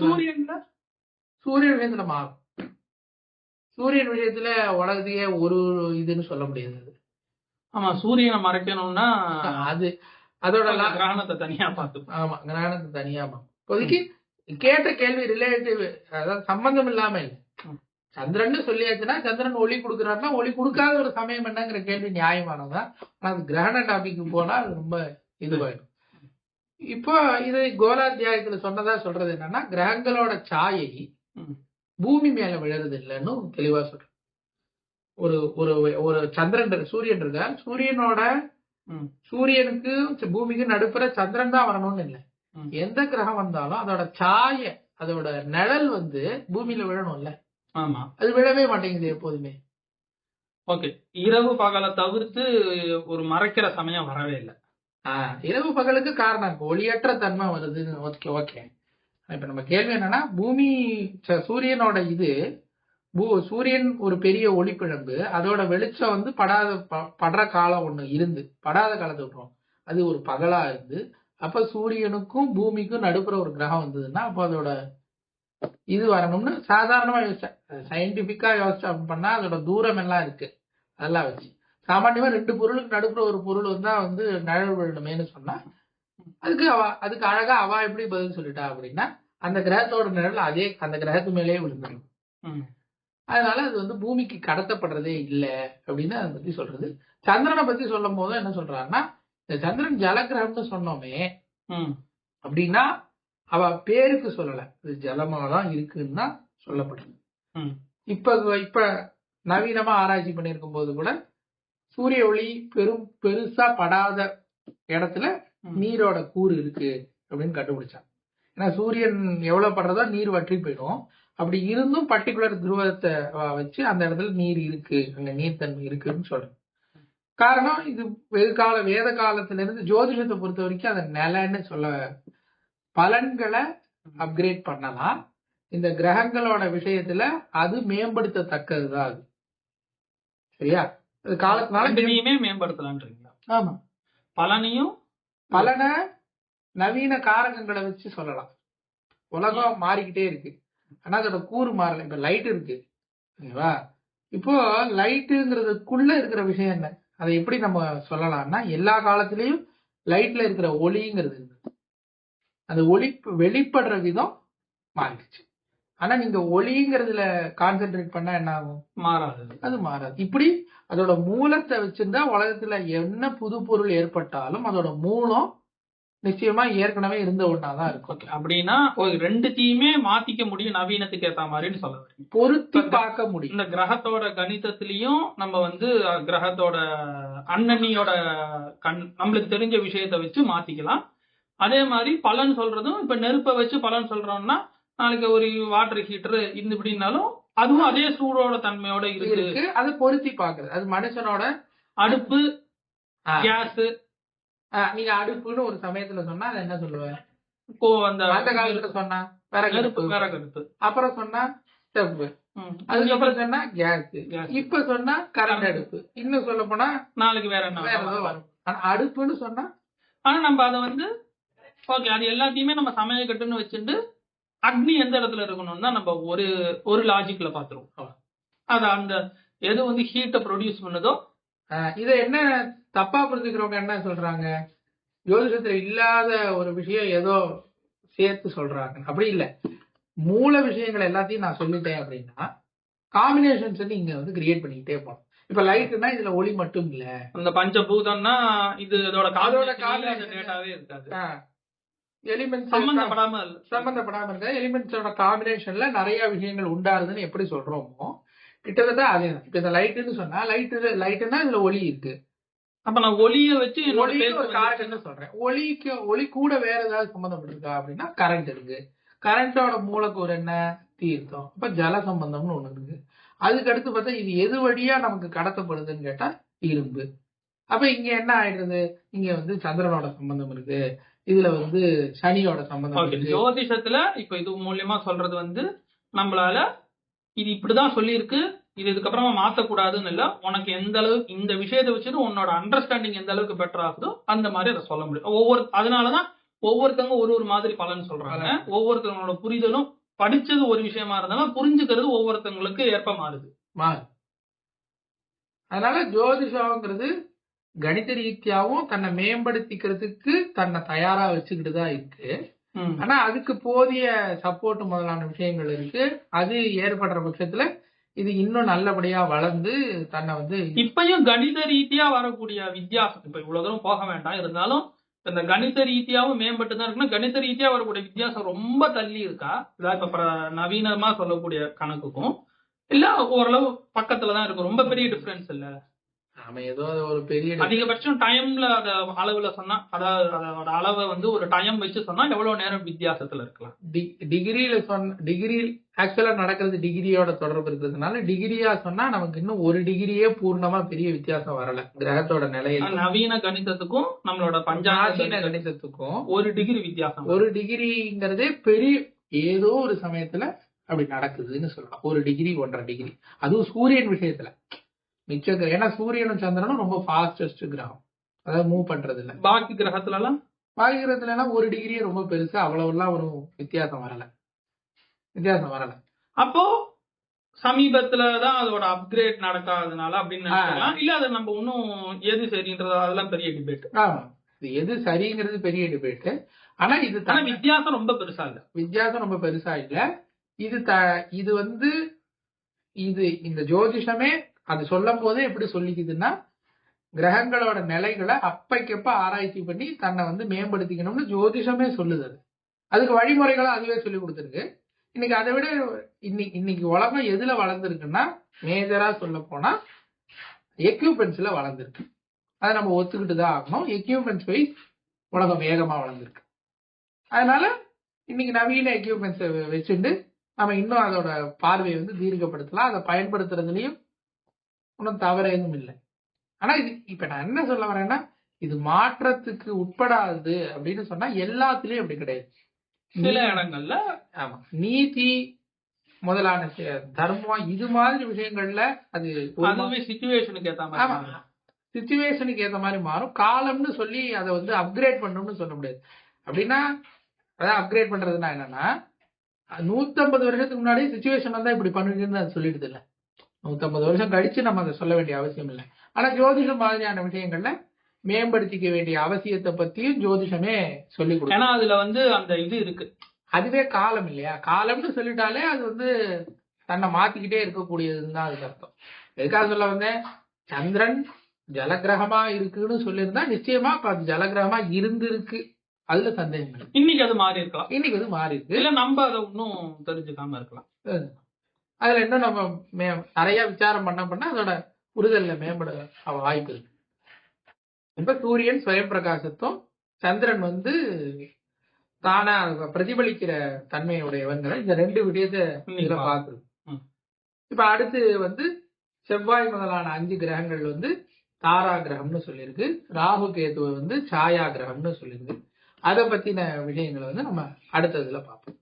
சூரியன் விஷயத்துல மாறும். சூரியன் விஷயத்துல உலகத்தையே ஒரு இதுன்னு சொல்ல முடியாது. ஆமா, சூரியனை மறைக்கணும்னா அது அதோட கிரகணத்தை தனியா பார்த்து. ஆமா, கிரகணத்தை தனியா பார்க்கும். இப்போதைக்கு கேட்ட கேள்வி ரிலேட்டிவ், அதாவது சம்பந்தம் இல்லாம இல்லை. சந்திரன் சொல்லியாச்சுன்னா சந்திரன் ஒளி கொடுக்குறாருன்னா ஒளி கொடுக்காத ஒரு சமயம் என்னங்கிற கேள்வி நியாயமானதான். ஆனா அது கிரகண டாபிக் போனா அது ரொம்ப இதுவாயிடும். இப்போ இது கோலாத்தியாயத்துல சொன்னதா சொல்றது என்னன்னா, கிரகங்களோட சாயை பூமி மேல விழறது இல்லைன்னு தெளிவா சொல்றேன். ஒரு ஒரு ஒரு சந்திரன் சூரியன் இருக்கா, சூரியனுக்கு பூமிக்கு நடுப்புற சந்திரன் தான் வரணும்னு இல்லை. எந்த கிரகம் வந்தாலும் அதோட சாய, அதோட நிழல் வந்து பூமியில விழணும்ல. ஆமா, அது விழவே மாட்டேங்குது எப்போதுமே. ஓகே, இரவு பகலை தவிர்த்து ஒரு மறைக்கிற சமயம் வரவே இல்லை. இரவு பகலுக்கு காரணம் இருக்கு, ஒளியற்ற தன்மை வருதுன்னு. Okay okay. இப்ப நம்ம கேள்வி என்னன்னா, பூமி சூரியனோட சூரியன் ஒரு பெரிய ஒளிப்பிழம்பு. அதோட வெளிச்சம் வந்து படுற காலம் ஒண்ணு இருந்து, படாத காலத்தை விட்டுரும், அது ஒரு பகலா இருந்து, அப்ப சூரியனுக்கும் பூமிக்கும் நடுப்புற ஒரு கிரகம் வந்ததுன்னா அப்ப அதோட இது வரணும்னு சாதாரணமா யோசிச்சேன். சயின்டிபிக்கா யோசிச்சா பண்ணா அதோட தூரம் எல்லாம் இருக்கு, அதெல்லாம் வச்சு சாமானியமா 2 பொருளுக்கு நடுப்புற ஒரு பொருள் வந்தா வந்து நிழல் விழணுமேனு சொன்னா அதுக்கு அழகா அவ எப்படி பதில் சொல்லிட்டா அப்படின்னா, அந்த கிரகத்தோட நிழல் அதே அந்த கிரகத்து மேலேயே விழுந்துடும். அதனால அது வந்து பூமிக்கு கடத்தப்படுறதே இல்லை அப்படின்னு அதை பத்தி சொல்றது. சந்திரனை பத்தி சொல்லும் போதும் என்ன சொல்றாருன்னா, இந்த சந்திரன் ஜலகிரகம்னு சொன்னோமே அப்படின்னா அவ பேருக்கு சொல்லல, இது ஜலமாதான் இருக்குன்னு தான் சொல்லப்படுது. இப்ப நவீனமா ஆராய்ச்சி பண்ணிருக்கும் போது கூட சூரிய ஒளி பெருசா படாத இடத்துல நீரோட கூறு இருக்கு அப்படின்னு கண்டுபிடிச்சாங்க. ஏன்னா சூரியன் எவ்வளவு படுறதோ நீர் வற்றி போயிடும். அப்படி இருந்தும் பர்டிகுலர் துருவத்தை வச்சு அந்த இடத்துல நீர் இருக்கு, அங்க நீர்த்தன்மை இருக்குன்னு சொல்றேன். காரணம் இது வேத காலத்துல இருந்து ஜோதிஷத்தை பொறுத்த வரைக்கும் அதை நிலைன்னு சொல்ல, பலன்களை அப்கிரேட் பண்ணலாம். இந்த கிரகங்களோட விஷயத்துல அது மேம்படுத்தத்தக்கதுதான். அது சரியா? காலத்தினால மேம்படுத்தலான்றீங்களா? ஆமா, பலனை நவீன காரகங்களை வச்சு சொல்லலாம். உலகம் மாறிக்கிட்டே இருக்கு, ஆனா அதோட கூறு மாறல. இப்ப லைட் இருக்கு, ஓகேவா? இப்போ லைட்டுங்கிறதுக்குள்ள இருக்கிற விஷயம் என்ன, அதை எப்படி நம்ம சொல்லலாம்னா, எல்லா காலத்திலயும் லைட்ல இருக்கிற ஒளிங்கிறது அந்த ஒளி வெளிப்படுற விதம் மாறிடுச்சு. ஆனா நீங்க ஒளிங்கிறதுல கான்சென்ட்ரேட் பண்ணா என்ன ஆகும்? மாறாது, அது மாறாது. இப்படி அதோட மூலத்தை வச்சிருந்தா உலகத்துல என்ன புது பொருள் ஏற்பட்டாலும் அதோட மூலம் நிச்சயமா ஏற்கனவே இருந்த ஒன்னாதான் இருக்கும். அப்படின்னா ரெண்டுத்தையுமே மாத்திக்க முடியும், நவீனத்துக்கு ஏத்த மாதிரின்னு சொல்ல வரீங்க. பொருத்தி பார்க்க முடியும். இந்த கிரகத்தோட கணிதத்திலயும் நம்ம கிரகத்தோட அண்ணனியோட நம்மளுக்கு தெரிஞ்ச விஷயத்த வச்சு மாத்திக்கலாம். அதே மாதிரி பலன் சொல்றதும், இப்ப நெருப்பை வச்சு பலன் சொல்றோம்னா நாளைக்கு ஒரு வாட்டர் ஹீட்டர் இந்த இப்படின்னாலும் அதுவும் அதே சூடோட தன்மையோட இருக்கு. அது பொருத்தி பாக்குறது. அது மனுஷனோட அடுப்பு, கேஸ். நீங்க அடுப்புன்னு ஒரு சமயத்துல சொன்னா அதை என்ன சொல்லுவேன்? அந்த காலத்துல சொன்னா விறகடுப்பு, அப்புறம் சொன்னா ஸ்டவ், அதுக்கப்புறம் சொன்னா கேஸ், இப்ப சொன்னா கரண்ட் அடுப்பு, இன்னும் சொல்ல போனா நாளைக்கு வேற என்ன வரும். ஆனா அடுப்புன்னு சொன்னா, ஆனா நம்ம அதை ஓகே அது எல்லாத்தையுமே நம்ம சமையல் கட்டுன்னு வச்சுட்டு அக்னி எந்த இடத்துல இருக்கணும்னு தான் நம்ம ஒரு லாஜிக்ல பாத்துருவோம். அது அந்த எது ஹீட்டை ப்ரொடியூஸ் பண்ணுதோ. இத என்ன தப்பா புரிஞ்சுக்கிறவங்க என்ன சொல்றாங்க, ஜோதிஷத்துல இல்லாத ஒரு விஷயம் ஏதோ சேர்த்து சொல்றாங்க. அப்படி இல்ல, மூல விஷயங்கள் எல்லாத்தையும் நான் சொல்லிட்டேன் அப்படின்னா காம்பினேஷன்ஸ் இங்க கிரியேட் பண்ணிக்கிட்டே போகணும். இப்ப லைட்னா இதுல ஒளி மட்டும் இல்ல, அந்த பஞ்சபூதம்னா இது அதோட டேட்டாவே இருக்காது. எலிமெண்ட்ஸ் சம்பந்தப்படாம இருக்க எலிமெண்ட்ஸோட காம்பினேஷன்ல நிறைய விஷயங்கள் உண்டாருதுன்னு எப்படி சொல்றோமோ கிட்டத்தட்ட அதேதான். இப்ப இந்த லைட்டுன்னு சொன்னா லைட்டுன்னா இதுல ஒளி இருக்கு. அப்ப நான் ஒளிய வச்சு ஒரு காரகம்னு சொல்றேன். ஒளி கூட வேற ஏதாவது சம்பந்தப்பட்டிருக்கா அப்படின்னா கரண்ட் இருக்கு. கரண்டோட மூலக்கூறு என்ன? தீர்த்தம். அப்ப ஜல சம்பந்தம்னு ஒண்ணு இருக்கு. அதுக்கு அடுத்து பார்த்தா இது எது வழியா நமக்கு கடத்தப்படுதுன்னு கேட்டா இரும்பு. அப்ப இங்க என்ன ஆயிடுறது? இங்க சந்திரனோட சம்பந்தம் இருக்கு, இதுல சனியோட சம்பந்தம் இருக்கு. ஜோதிஷத்துல இப்ப இது மூலியமா சொல்றது நம்மளால இது இப்படிதான் சொல்லியிருக்கு, இது இதுக்கப்புறமா மாத்தக்கூடாதுன்னு இல்ல, உனக்கு எந்த அளவுக்கு இந்த விஷயத்தை வச்சுட்டு உன்னோட அண்டர்ஸ்டாண்டிங் எந்த அளவுக்கு பெட்டர் ஆகுதோ அந்த மாதிரி அதை சொல்ல முடியும். அதனாலதான் ஒவ்வொருத்தவங்க ஒரு மாதிரி பலன் சொல்றாங்க. ஒவ்வொருத்தவங்களோட புரிதலும் படிச்சது ஒரு விஷயமா இருந்தாலும் புரிஞ்சுக்கிறது ஒவ்வொருத்தவங்களுக்கு ஏற்ப மாறுது. அதனால ஜோதிஷங்கிறது கணித ரீதியாவும் தன்னை மேம்படுத்திக்கிறதுக்கு தன்னை தயாரா வச்சுக்கிட்டுதான் இருக்கு. ஆனா அதுக்கு போதிய சப்போர்ட் முதலான விஷயங்கள் இருக்கு. அது ஏற்படுற பட்சத்துல இது இன்னும் நல்லபடியா வளர்ந்து தன்னை இப்பயும் கணித ரீதியா வரக்கூடிய வித்தியாசம், இப்ப இவ்வளவு தூரம் போக வேண்டாம், இருந்தாலும் இந்த கணித ரீதியாவும் மேம்பட்டு தான் இருக்குன்னா கணித ரீதியா வரக்கூடிய வித்தியாசம் ரொம்ப தள்ளி இருக்கா? இப்ப நவீனமா சொல்லக்கூடிய கணக்குக்கும் இல்ல ஓரளவு பக்கத்துலதான் இருக்கும், ரொம்ப பெரிய டிஃபரன்ஸ் இல்ல. ஏதோ ஒரு பெரிய அதிகபட்சம் டைம்ல அத அளவுல சொன்னா, அதாவது அதோட அளவை ஒரு டைம் வச்சு சொன்னா எவ்வளவு நேரம் வித்தியாசத்துல இருக்கலாம். டிகிரி ஆக்சுவலா நடக்கிறது டிகிரியோட தொடர்பு இருக்கிறதுனால டிகிரியா சொன்னா நமக்கு இன்னும் ஒரு டிகிரியே பூர்ணமா பெரிய வித்தியாசம் வரல. கிரகத்தோட நிலையில நவீன கணிதத்துக்கும் நம்மளோட பஞ்சாங்க கணிதத்துக்கும் ஒரு டிகிரி வித்தியாசம். ஒரு டிகிரிங்கிறதே பெரிய ஏதோ ஒரு சமயத்துல அப்படி நடக்குதுன்னு சொல்லலாம். ஒரு டிகிரி 1.5 டிகிரி. அதுவும் சூரியன் விஷயத்துல மிச்ச கிரகம், ஏன்னா சூரியனும் சந்திரனும் ரொம்ப ஃபாஸ்டஸ்ட் கிரகம், அதாவது மூவ் பண்றது இல்ல. பாக்கி கிரகத்துல எல்லாம் ஒரு டிகிரியே ரொம்ப பெருசு, அவ்வளவு எல்லாம் ஒரு வித்தியாசம் வரல. அப்போ சமீபத்துலதான் அதோட அப்கிரேட் நடக்காதனால அப்படின்னு நினைக்கலாம். இல்ல அது நம்ம இன்னும் எது சரின்றது அதெல்லாம் பெரிய டிபேட். ஆமா, எது சரிங்கிறது பெரிய டிபேட். ஆனா இது வித்தியாசம் ரொம்ப பெருசா இல்ல. இது இந்த ஜோதிஷமே அது சொல்லும் போதே எப்படி சொல்லிக்குதுன்னா, கிரகங்களோட நிலைகளை அப்பைக்கப்ப ஆராய்ச்சி பண்ணி தன்னை மேம்படுத்திக்கணும்னு ஜோதிஷமே சொல்லுது. அதுக்கு வழிமுறைகளை அதுவே சொல்லி கொடுத்துருக்கு. இன்னைக்கு அதை விட இன்னைக்கு உலகம் எதுல வளர்ந்துருக்குன்னா மேஜரா சொல்ல போனா எக்யூப்மெண்ட்ஸ்ல வளர்ந்துருக்கு. அதை நம்ம ஒத்துக்கிட்டு தான் ஆகணும். எக்யூப்மெண்ட்ஸ் வைஸ் உலகம் வேகமா வளர்ந்துருக்கு. அதனால இன்னைக்கு நவீன எக்யூப்மெண்ட்ஸ் வச்சுட்டு நம்ம இன்னும் அதோட பார்வையை தீர்க்கப்படுத்தலாம். அதை பயன்படுத்துறதுலயும் ஒன்றும் தவறு எதுவும் இல்லை. ஆனா இது இப்ப நான் என்ன சொல்ல வரேன்னா, இது மாற்றத்துக்கு உட்படாது அப்படின்னு சொன்னா எல்லாத்துலயும் அப்படி கிடையாது. சில இடங்கள்ல ஆமா, நீதி முதலான தர்மம் இது மாதிரி விஷயங்கள்ல அது சிச்சுவேஷனுக்கு ஏத்த மாதிரி சிச்சுவேஷனுக்கு ஏத்த மாதிரி மாறும். காலம்னு சொல்லி அதை அப்கிரேட் பண்ணணும்னு சொல்ல முடியாது. அப்படின்னா அதான் அப்கிரேட் பண்றதுன்னா என்னன்னா, 150 வருஷத்துக்கு முன்னாடி சிச்சுவேஷன் வந்தா இப்படி பண்ணுவீங்கன்னு அது சொல்லிடுது இல்ல. 150 வருஷம் கழிச்சு நம்ம அதை சொல்ல வேண்டிய அவசியம் இல்லை. ஆனா ஜோதிடம் மாதிரியான விஷயங்கள்ல மேம்படுத்திக்க வேண்டிய அவசியத்தை பத்தியும் ஜோதிஷமே சொல்லி கொடுக்கும். ஏன்னா அதுல அந்த இது இருக்கு. அதுவே காலம் இல்லையா? காலம்னு சொல்லிட்டாலே அது தன்னை மாத்திக்கிட்டே இருக்கக்கூடியதுன்னு தான் அதுக்கு அர்த்தம். எதுக்காக சொல்ல வந்தேன், சந்திரன் ஜலகிரகமா இருக்குன்னு சொல்லியிருந்தா நிச்சயமா அது ஜலகிரகமா இருந்திருக்கு, அதுல சந்தேகம் இல்லை. இன்னைக்கு அது மாறி இருக்கலாம். இன்னைக்கு அது மாறி இருக்கு. இல்ல நம்ம அதை இன்னும் தெரிஞ்சுக்காம இருக்கலாம். அதுல இன்னும் நம்ம நிறைய விசாரம் பண்ண அதோட புரிதல்ல மேம்பட வாய்ப்பு இருக்கு. இப்ப சூரியன் சுயம் பிரகாசத்தும் சந்திரன் தானா பிரதிபலிக்கிற தன்மையுடையவங்கிற இந்த ரெண்டு விஷயத்தை இதுல பாக்குறது. இப்ப அடுத்து செவ்வாய் முதலான 5 கிரகங்கள் தாரா கிரகம்னு சொல்லியிருக்கு. ராகு கேதுவை சாயா கிரகம்னு சொல்லியிருக்கு. அதை பத்தின விஷயங்களை நம்ம அடுத்ததுல பார்ப்போம்.